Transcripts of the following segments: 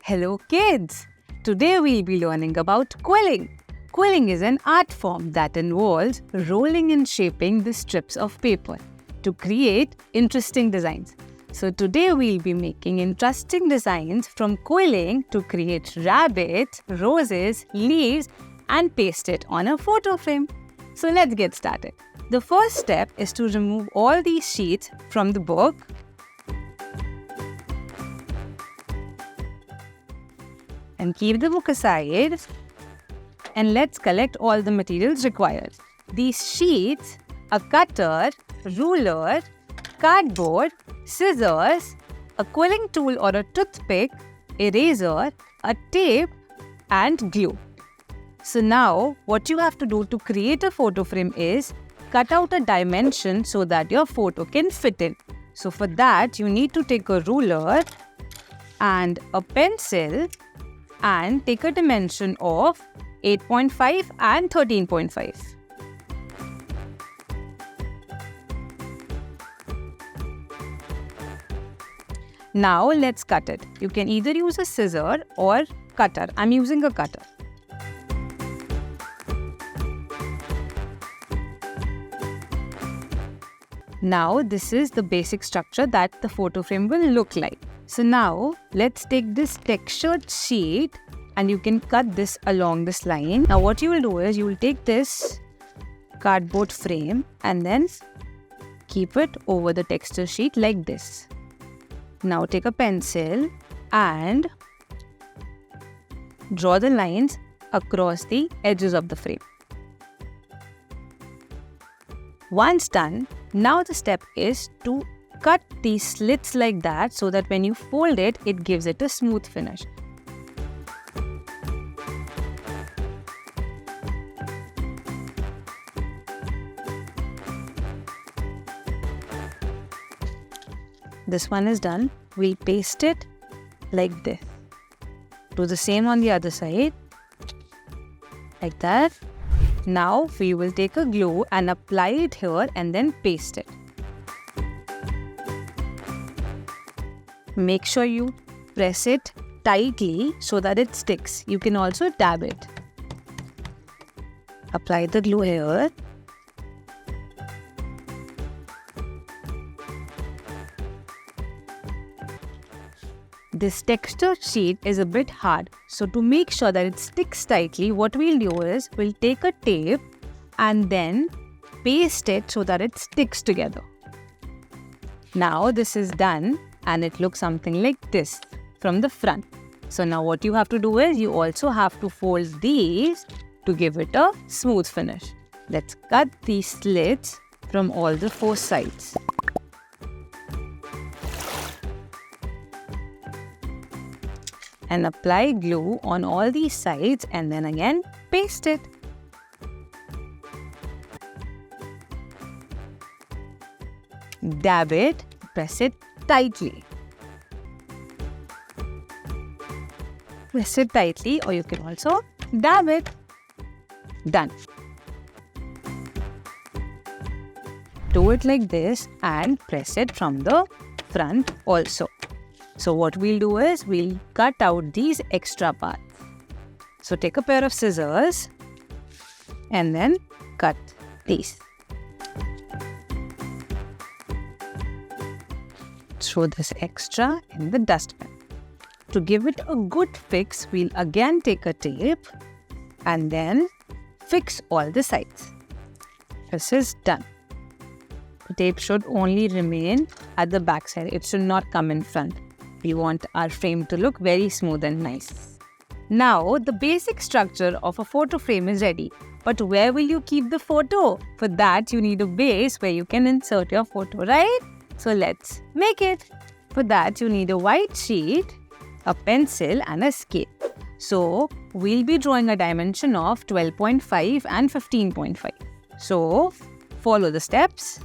Hello kids! Today we'll be learning about quilling. Quilling is an art form that involves rolling and shaping the strips of paper to create interesting designs. So today we'll be making interesting designs from quilling to create rabbits, roses, leaves and paste it on a photo frame. So let's get started. The first step is to remove all these sheets from the book. And keep the book aside, and let's collect all the materials required. These sheets, a cutter, ruler, cardboard, scissors, a quilling tool or a toothpick, eraser, a tape and glue. So now what you have to do to create a photo frame is cut out a dimension so that your photo can fit in. So for that you need to take a ruler and a pencil and take a dimension of 8.5 and 13.5. Now let's cut it. You can either use a scissor or cutter. I'm using a cutter. Now this is the basic structure that the photo frame will look like. So now let's take this textured sheet and you can cut this along this line. Now what you will do is you will take this cardboard frame and then keep it over the texture sheet like this. Now take a pencil and draw the lines across the edges of the frame. Once done, now the step is to cut these slits like that so that when you fold it, it gives it a smooth finish. This one is done. We'll paste it like this. Do the same on the other side, like that. Now we will take a glue and apply it here and then paste it. Make sure you press it tightly so that it sticks. You can also dab it. Apply the glue here. This texture sheet is a bit hard, so to make sure that it sticks tightly, what we'll do is we'll take a tape and then paste it so that it sticks together. Now this is done and it looks something like this from the front. So now what you have to do is you also have to fold these to give it a smooth finish. Let's cut these slits from all the four sides. And apply glue on all these sides and then again paste it. Dab it, press it tightly. Press it tightly or you can also dab it. Done. Do it like this and press it from the front also. So what we'll do is we'll cut out these extra parts. So take a pair of scissors and then cut these. Throw this extra in the dustbin. To give it a good fix, we'll again take a tape and then fix all the sides. This is done. The tape should only remain at the back side. It should not come in front. We want our frame to look very smooth and nice. Now, the basic structure of a photo frame is ready. But where will you keep the photo? For that, you need a base where you can insert your photo, right? So let's make it. For that, you need a white sheet, a pencil and a scale. So, we'll be drawing a dimension of 12.5 and 15.5. So, follow the steps.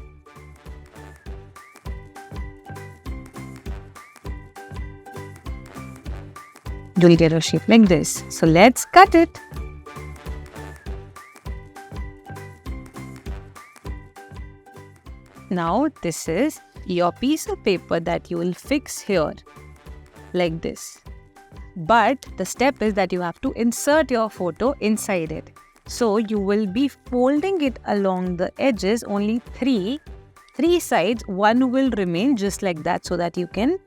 You'll get a shape like this. So let's cut it. Now this is your piece of paper that you will fix here like this. But the step is that you have to insert your photo inside it. So you will be folding it along the edges, only three sides. One will remain just like that so that you can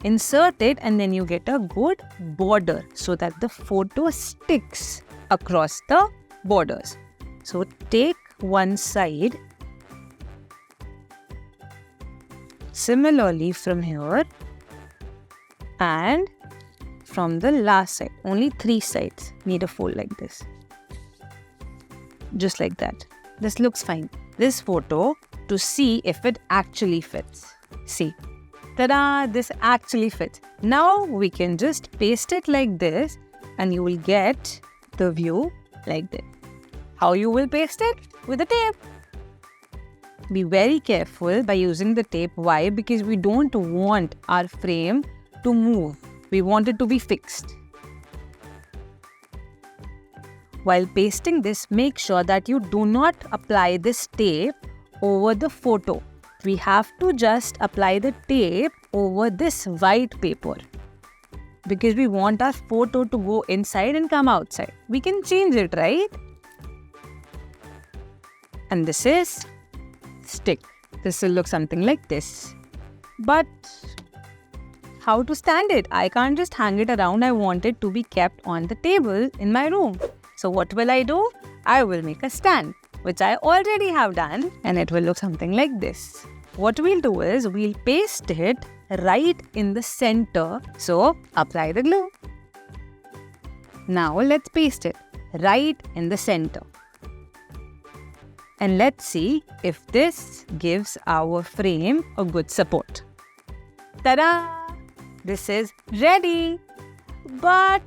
insert it and then you get a good border so that the photo sticks across the borders. So take one side. Similarly from here and from the last side. Only 3 sides need a fold like this. Just like that. This looks fine. This photo to see if it actually fits. See. Ta-da! This actually fits. Now we can just paste it like this and you will get the view like this. How you will paste it? With a tape. Be very careful by using the tape. Why? Because we don't want our frame to move. We want it to be fixed. While pasting this, make sure that you do not apply this tape over the photo. We have to just apply the tape over this white paper because we want our photo to go inside and come outside. We can change it, right? And this is stick. This will look something like this. But how to stand it? I can't just hang it around. I want it to be kept on the table in my room. So what will I do? I will make a stand, which I already have done, and it will look something like this. What we'll do is we'll paste it right in the center. So apply the glue. Now let's paste it right in the center. And let's see if this gives our frame a good support. Ta-da! This is ready. But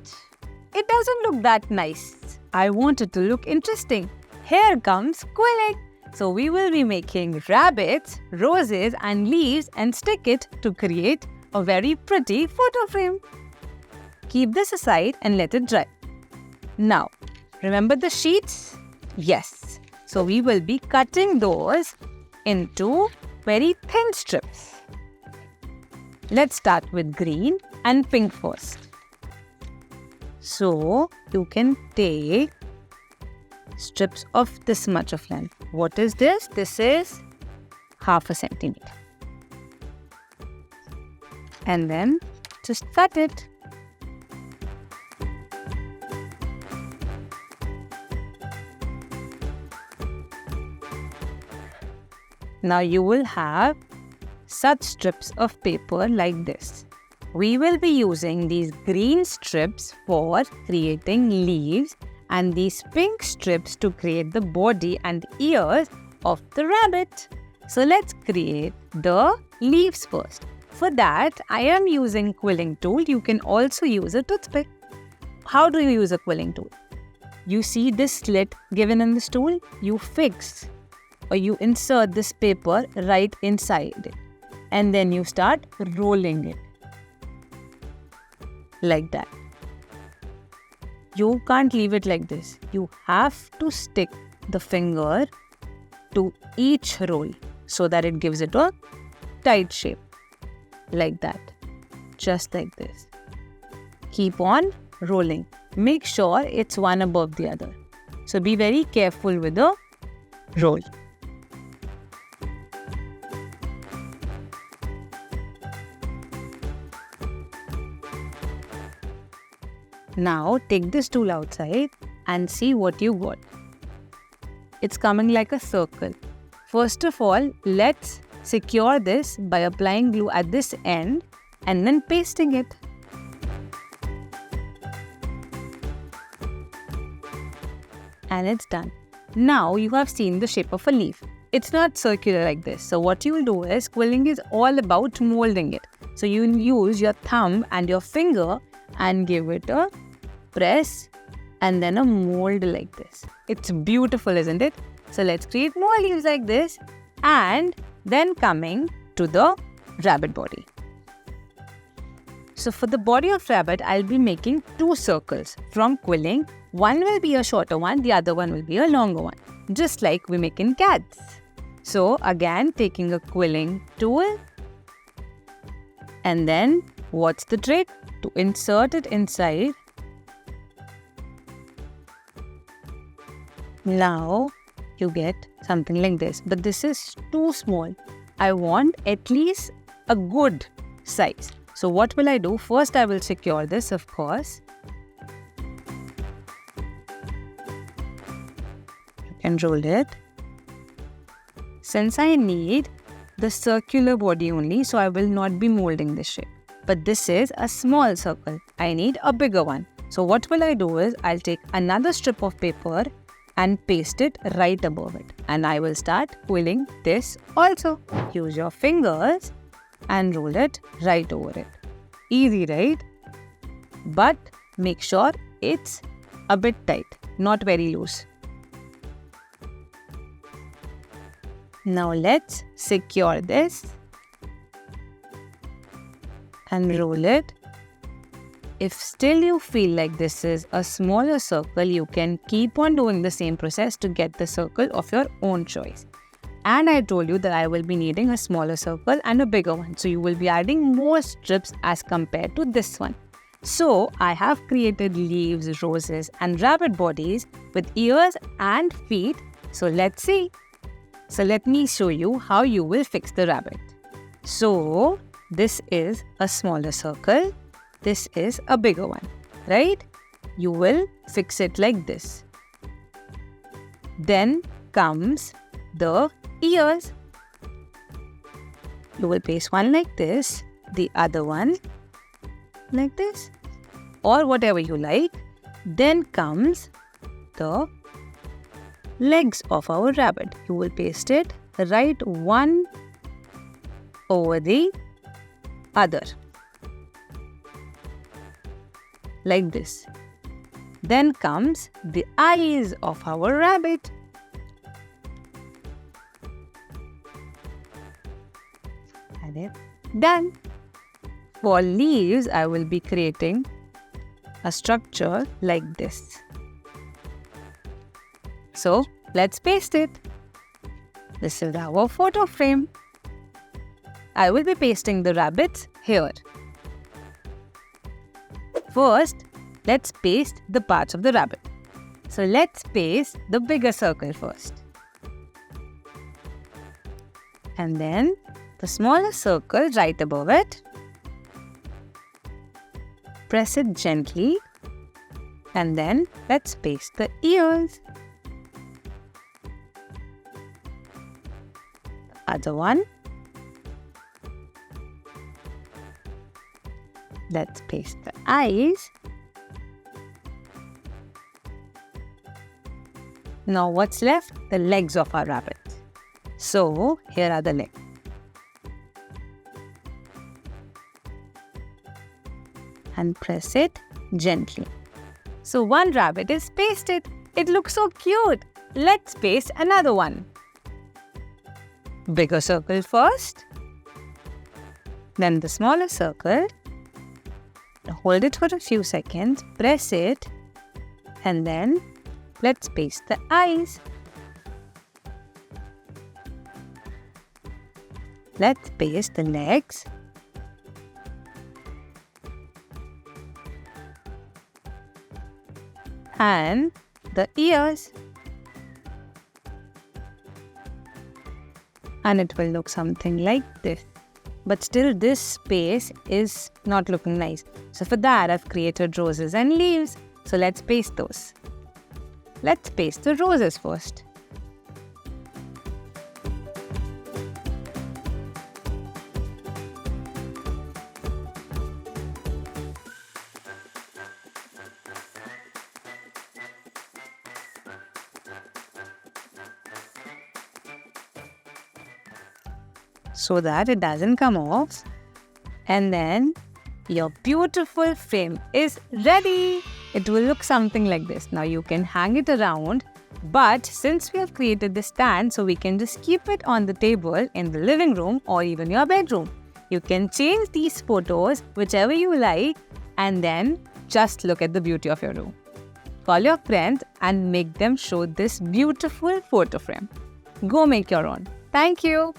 it doesn't look that nice. I want it to look interesting. Here comes quilling. So we will be making rabbits, roses and leaves and stick it to create a very pretty photo frame. Keep this aside and let it dry. Now, remember the sheets? Yes. So we will be cutting those into very thin strips. Let's start with green and pink first. So you can take strips of this much of length. What is this? This is 0.5 centimeter. And then just cut it. Now you will have such strips of paper like this. We will be using these green strips for creating leaves and these pink strips to create the body and ears of the rabbit. So let's create the leaves first. For that, I am using quilling tool. You can also use a toothpick. How do you use a quilling tool? You see this slit given in this tool? You fix or you insert this paper right inside it. And then you start rolling it. Like that. You can't leave it like this. You have to stick the finger to each roll so that it gives it a tight shape. Like that. Just like this. Keep on rolling. Make sure it's one above the other. So be very careful with the roll. Now take this tool outside and see what you got. It's coming like a circle. First of all, let's secure this by applying glue at this end and then pasting it. And it's done. Now you have seen the shape of a leaf. It's not circular like this. So what you will do is, quilling is all about molding it. So you use your thumb and your finger and give it a press and then a mold like this. It's beautiful, isn't it? So let's create more leaves like this and then coming to the rabbit body. So for the body of rabbit, I'll be making 2 circles from quilling. One will be a shorter one, the other one will be a longer one, just like we make in cats. So again, taking a quilling tool and then what's the trick? to insert it inside. Now you get something like this, but this is too small. I want at least a good size. So what will I do? First, I will secure this, of course. You can roll it. Since I need the circular body only, so I will not be molding this shape. But this is a small circle. I need a bigger one. So what will I do is, I'll take another strip of paper and paste it right above it. And I will start quilling this also. Use your fingers and roll it right over it. Easy, right? But make sure it's a bit tight, not very loose. Now let's secure this and roll it. If still you feel like this is a smaller circle, you can keep on doing the same process to get the circle of your own choice. And I told you that I will be needing a smaller circle and a bigger one. So you will be adding more strips as compared to this one. So I have created leaves, roses and rabbit bodies with ears and feet. So let's see. So let me show you how you will fix the rabbit. So this is a smaller circle. This is a bigger one, right? You will fix it like this. Then comes the ears. You will paste one like this, the other one like this, or whatever you like. Then comes the legs of our rabbit. You will paste it right one over the other, like this. Then comes the eyes of our rabbit. And it's done. For leaves, I will be creating a structure like this. So let's paste it. This is our photo frame. I will be pasting the rabbits here. First, let's paste the parts of the rabbit. So let's paste the bigger circle first. And then the smaller circle right above it. Press it gently. And then let's paste the ears. The other one. Let's paste the eyes. Now what's left? The legs of our rabbit. So here are the legs. And press it gently. So one rabbit is pasted. It looks so cute. Let's paste another one. Bigger circle first. Then the smaller circle. Hold it for a few seconds, press it, and then let's paste the eyes. Let's paste the legs. And the ears. And it will look something like this. But still this space is not looking nice. So for that, I've created roses and leaves. So let's paste those. Let's paste the roses first. So that it doesn't come off. And then your beautiful frame is ready. It will look something like this. Now you can hang it around, but since we have created this stand, so we can just keep it on the table in the living room or even your bedroom. You can change these photos whichever you like and then just look at the beauty of your room. Call your friends and make them show this beautiful photo frame. Go make your own. Thank you.